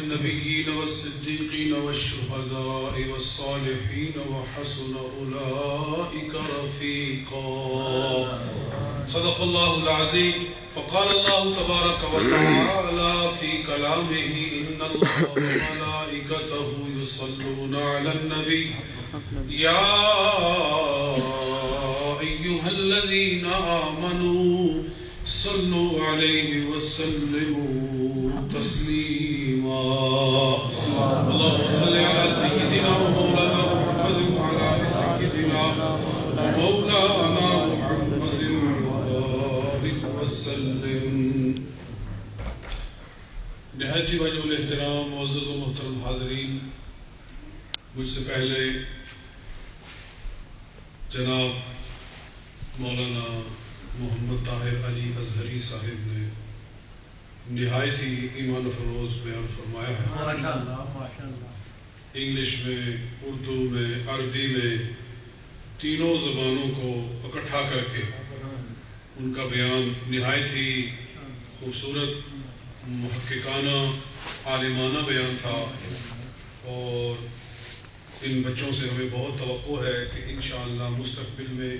النبيين والصديقين والشهداء والصالحين وحسن أولئك رفيقا. صدق الله العظيم. فقال الله تبارك وتعالى في كلامه إن الله وملائكته يصلون على النبي يا أيها الذين آمنوا صلوا عليه وسلموا تسليما. اللهم صل على سيدنا ومولانا محمد وعلى آل سيدنا ومولانا محمد وبارك وسلم. نہایت ہی واجب الاحترام معزز و محترم حاضرین، مجھ سے پہلے جناب مولانا محمد طاہر علی ازہری صاحب نے نہایت ہی ایمان افروز بیان فرمایا ہے. انگلش میں، اردو میں، عربی میں، تینوں زبانوں کو اکٹھا کر کے ان کا بیان نہایت ہی خوبصورت، محققانہ، عالمانہ بیان تھا. اور ان بچوں سے ہمیں بہت توقع ہے کہ انشاءاللہ مستقبل میں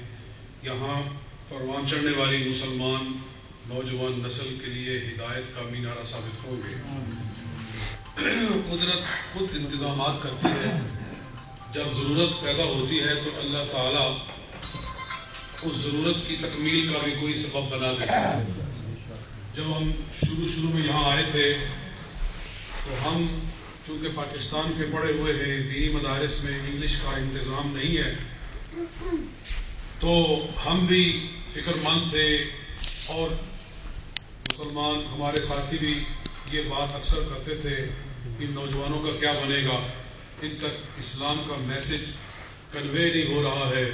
یہاں پروان چڑھنے والی مسلمان نوجوان نسل کے لیے ہدایت کا مینارہ ثابت ہوں گے. قدرت خود انتظامات کرتی ہے. جب ضرورت پیدا ہوتی ہے تو اللہ تعالیٰ اس ضرورت کی تکمیل کا بھی کوئی سبب بنا دیتا ہے. جب ہم شروع میں یہاں آئے تھے تو ہم چونکہ پاکستان کے پڑھے ہوئے ہیں، دینی مدارس میں انگلش کا انتظام نہیں ہے، تو ہم بھی فکر مند تھے. اور مسلمان ہمارے ساتھی بھی یہ بات اکثر کرتے تھے، ان نوجوانوں کا کیا بنے گا، ان تک اسلام کا میسج کنوے نہیں ہو رہا ہے،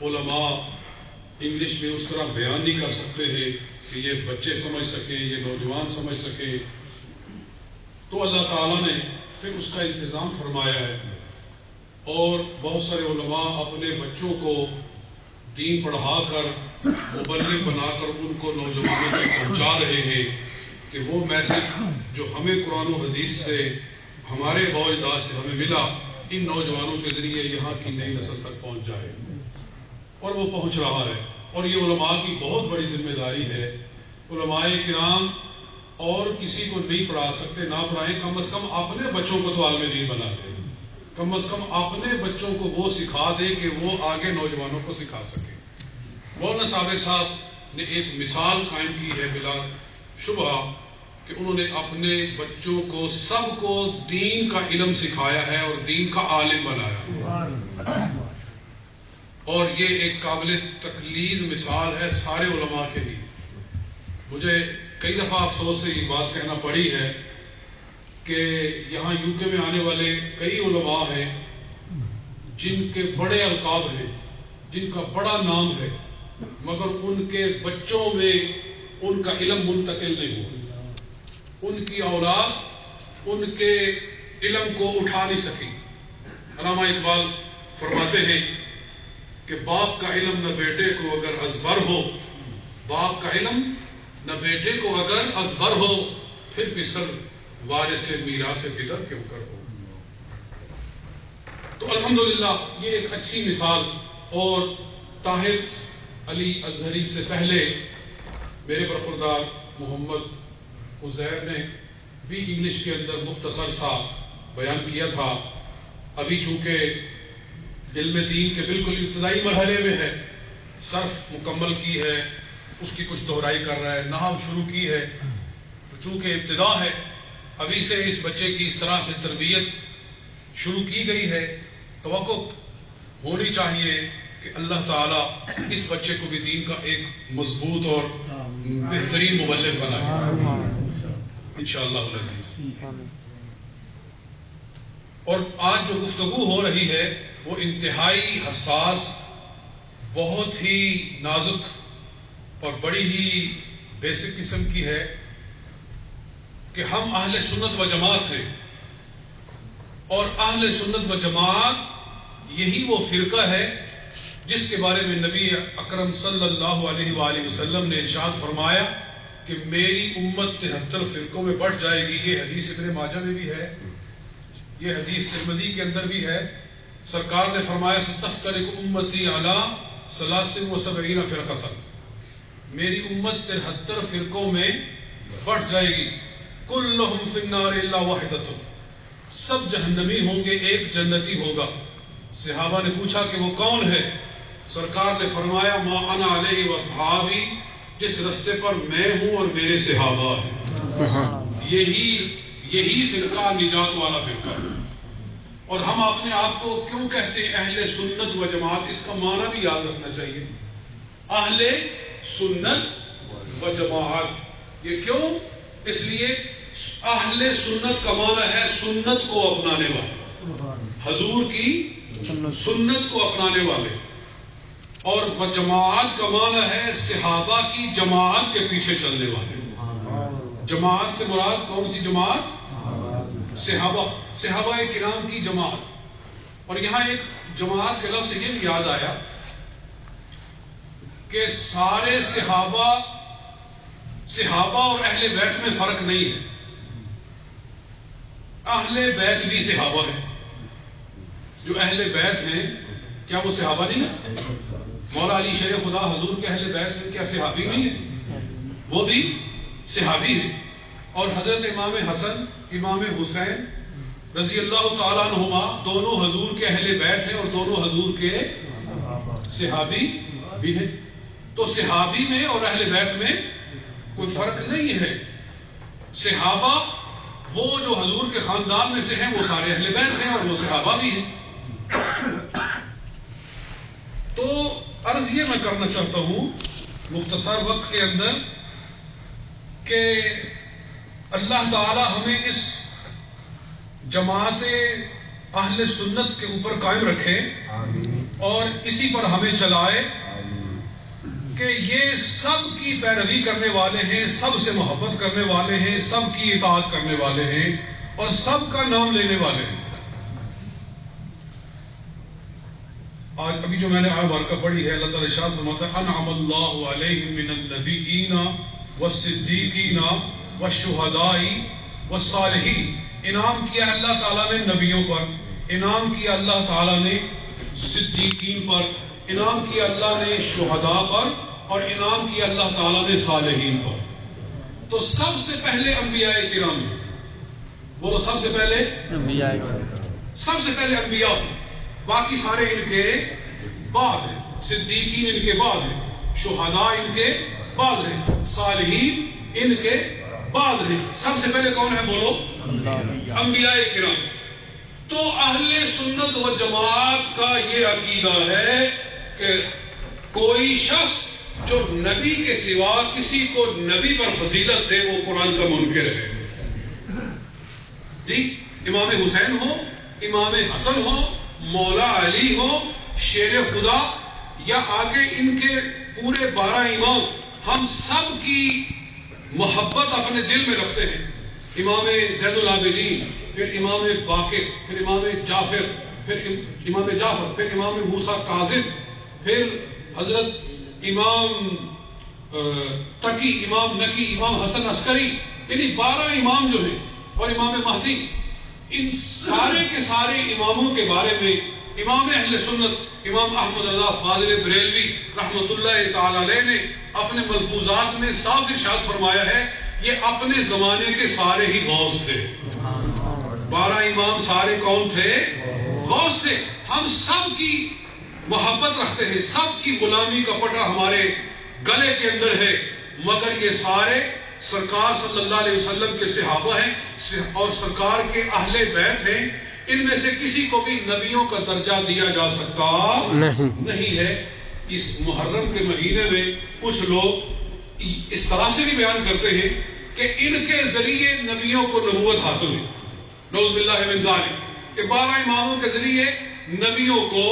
علماء انگلش میں اس طرح بیان نہیں کر سکتے ہیں کہ یہ بچے سمجھ سکیں، یہ نوجوان سمجھ سکیں. تو اللہ تعالیٰ نے پھر اس کا انتظام فرمایا ہے، اور بہت سارے علماء اپنے بچوں کو دین پڑھا کر، مبلغ بنا کر ان کو نوجوانوں تک پہنچا رہے ہیں کہ وہ میسج جو ہمیں قرآن و حدیث سے، ہمارے بااجداد سے ہمیں ملا، ان نوجوانوں کے ذریعے یہاں کی نئی نسل تک پہنچ جائے. اور وہ پہنچ رہا ہے. اور یہ علماء کی بہت بڑی ذمہ داری ہے. علماء کرام اور کسی کو نہیں پڑھا سکتے، نہ پڑھائیں، کم از کم اپنے بچوں کو تو عالم دین بنا دیں. کم از کم اپنے بچوں کو وہ سکھا دے کہ وہ آگے نوجوانوں کو سکھا سکے. مولانا صابر صاحب نے ایک مثال قائم کی ہے بلا شبہ کہ انہوں نے اپنے بچوں کو، سب کو دین کا علم سکھایا ہے اور دین کا عالم بنایا. اور یہ ایک قابل تقلید مثال ہے سارے علماء کے لیے. مجھے کئی دفعہ افسوس سے یہ بات کہنا پڑی ہے کہ یہاں یو کے میں آنے والے کئی علماء ہیں جن کے بڑے القاب ہیں، جن کا بڑا نام ہے، مگر ان کے بچوں میں ان کا علم منتقل نہیں ہوا. ان کی اولاد ان کے علم کو اٹھا نہیں سکی. علامہ اقبال فرماتے ہیں کہ باپ کا علم نہ بیٹے کو اگر ازبر ہو، باپ کا علم نہ بیٹے کو اگر ازبر ہو، پھر پسر وارث میراث پدر کیوں کر ہو. تو الحمدللہ یہ ایک اچھی مثال. اور طاہر علی ازہری سے پہلے میرے برخوردار محمد عزیر نے بھی انگلش کے اندر مختصر سا بیان کیا تھا. ابھی چونکہ دل میں دین کے بالکل ابتدائی مرحلے میں ہے، صرف مکمل کی ہے، اس کی کچھ دہرائی کر رہا ہے، نحو شروع کی ہے. تو چونکہ ابتدا ہے، ابھی سے اس بچے کی اس طرح سے تربیت شروع کی گئی ہے. توقع ہونی چاہیے کہ اللہ تعالیٰ اس بچے کو بھی دین کا ایک مضبوط اور بہترین مبلغ بنائے انشاءاللہ العزیز. اور آج جو گفتگو ہو رہی ہے وہ انتہائی حساس، بہت ہی نازک اور بڑی ہی بیسک قسم کی ہے کہ ہم اہل سنت و جماعت ہیں. اور اہل سنت و جماعت یہی وہ فرقہ ہے جس کے بارے میں نبی اکرم صلی اللہ علیہ وآلہ وسلم نے ارشاد فرمایا کہ میری امت 73 فرقوں میں بٹ جائے گی. یہ حدیث ابن ماجہ میں بھی ہے, یہ حدیث ترمذی کے اندر بھی ہے. سرکار نے فرمایا ستفترق امتی علی 73 فرقۃ, میری امت 73 فرقوں میں بٹ جائے گی. کلہم فی النار الا واحدۃ, سب جہنمی ہوں گے, ایک جنتی ہوگا. صحابہ نے پوچھا کہ وہ کون ہے؟ سرکار نے فرمایا ما انا علیہ واصحابی, جس رستے پر میں ہوں اور میرے صحابہ ہیں. یہی فرقہ نجات والا فرقہ ہے. اور ہم اپنے آپ کو کیوں کہتے ہیں اہل سنت و جماعت؟ اس کا معنی بھی یاد رکھنا چاہیے. اہل سنت و جماعت, یہ کیوں؟ اس لیے اہل سنت کا معنی ہے سنت کو اپنانے والے, حضور کی سنت کو اپنانے والے. اور جماعت کا معنی ہے صحابہ کی جماعت کے پیچھے چلنے والے. جماعت سے مراد کون سی جماعت؟ صحابہ کرام کی جماعت. اور یہاں ایک جماعت کے لفظ یہ بھی یاد آیا کہ سارے صحابہ اور اہل بیت میں فرق نہیں ہے. اہل بیت بھی صحابہ ہیں. جو اہل بیت ہیں کیا وہ صحابہ نہیں ہیں؟ مولا علی شیر خدا حضور کے اہل بیت ہیں, کیا صحابی نہیں ہیں؟ وہ بھی صحابی ہیں. اور حضرت امام حسن امام حسین رضی اللہ تعالیٰ عنہما دونوں حضور کے اہل بیت ہیں اور دونوں حضور کے صحابی بھی ہیں. تو صحابی میں اور اہل بیت میں کوئی فرق نہیں ہے. صحابہ وہ جو حضور کے خاندان میں سے ہیں وہ سارے اہل بیت ہیں اور وہ صحابہ بھی ہیں. تو عرض یہ میں کرنا چاہتا ہوں مختصر وقت کے اندر کہ اللہ تعالی ہمیں اس جماعت اہل سنت کے اوپر قائم رکھے اور اسی پر ہمیں چلائے کہ یہ سب کی پیروی کرنے والے ہیں, سب سے محبت کرنے والے ہیں, سب کی اطاعت کرنے والے ہیں اور سب کا نام لینے والے ہیں. آج ابھی جو میں نے آیت بارکہ پڑھی ہے, اللہ تعالیٰ ارشاد فرماتا ہے انعم اللہ علیہم من النبیین والصدیقین والشہداء والصالحین. انعام کیا اللہ تعالیٰ نے نبیوں پر, انعام کیا اللہ تعالیٰ نے صدیقین پر, انعام کیا اللہ نے شہداء پر اور انعام کیا اللہ تعالیٰ نے صالحین پر. تو سب سے پہلے انبیاء کرام ہیں. بولو سب سے پہلے انبیاء, سب سے پہلے انبیاء ہیں, باقی سارے ان کے بعد ہیں. صدیقین ان کے بعد ہیں, شہداء ان کے بعد ہیں, صالحین ان کے بعد ہیں. سب سے پہلے کون ہے؟ بولو انبیاء کرام. تو اہل سنت و جماعت کا یہ عقیدہ ہے کہ کوئی شخص جو نبی کے سوا کسی کو نبی پر فضیلت دے وہ قرآن کا منکر ہے. جی, امام حسین ہو, امام حسن ہو, مولا علی ہو, شیر خدا یا آگے ان کے پورے 12 امام, ہم سب کی محبت اپنے دل میں رکھتے ہیں. امام زین العابدین, پھر امام باقر, پھر امام جعفر, پھر امام موسیٰ کاظم, پھر حضرت امام تقی, امام نقی, امام حسن عسکری, یعنی 12 امام جو ہیں, اور امام مہدی. ان سارے کے سارے اماموں کے بارے میں امام اہل سنت امام احمد رضا فاضل بریلوی رحمۃ اللہ تعالی علیہ نے اپنے ملفوظات میں صاف ارشاد فرمایا ہے یہ اپنے زمانے کے سارے ہی غوث تھے. 12 امام سارے کون تھے؟ غوث تھے. ہم سب کی محبت رکھتے ہیں, سب کی غلامی کا پٹا ہمارے گلے کے اندر ہے, مگر یہ سارے سرکار صلی اللہ علیہ وسلم کے صحابہ ہیں اور سرکار کے اہل بیت ہیں. ان میں سے کسی کو بھی نبیوں کا درجہ دیا جا سکتا نہیں ہے. اس محرم کے مہینے میں کچھ لوگ اس طرح سے بھی بیان کرتے ہیں کہ ان کے ذریعے نبیوں کو نبوت حاصل ہوئی. نعوذ باللہ من ذالک, کہ 12 اماموں کے ذریعے نبیوں کو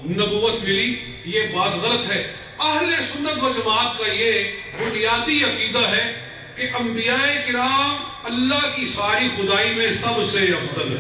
نبوت ملی. یہ بات غلط ہے. اہل سنت و جماعت کا یہ بنیادی عقیدہ ہے کہ انبیاء کرام اللہ کی ساری خدائی میں سب سے افضل ہے.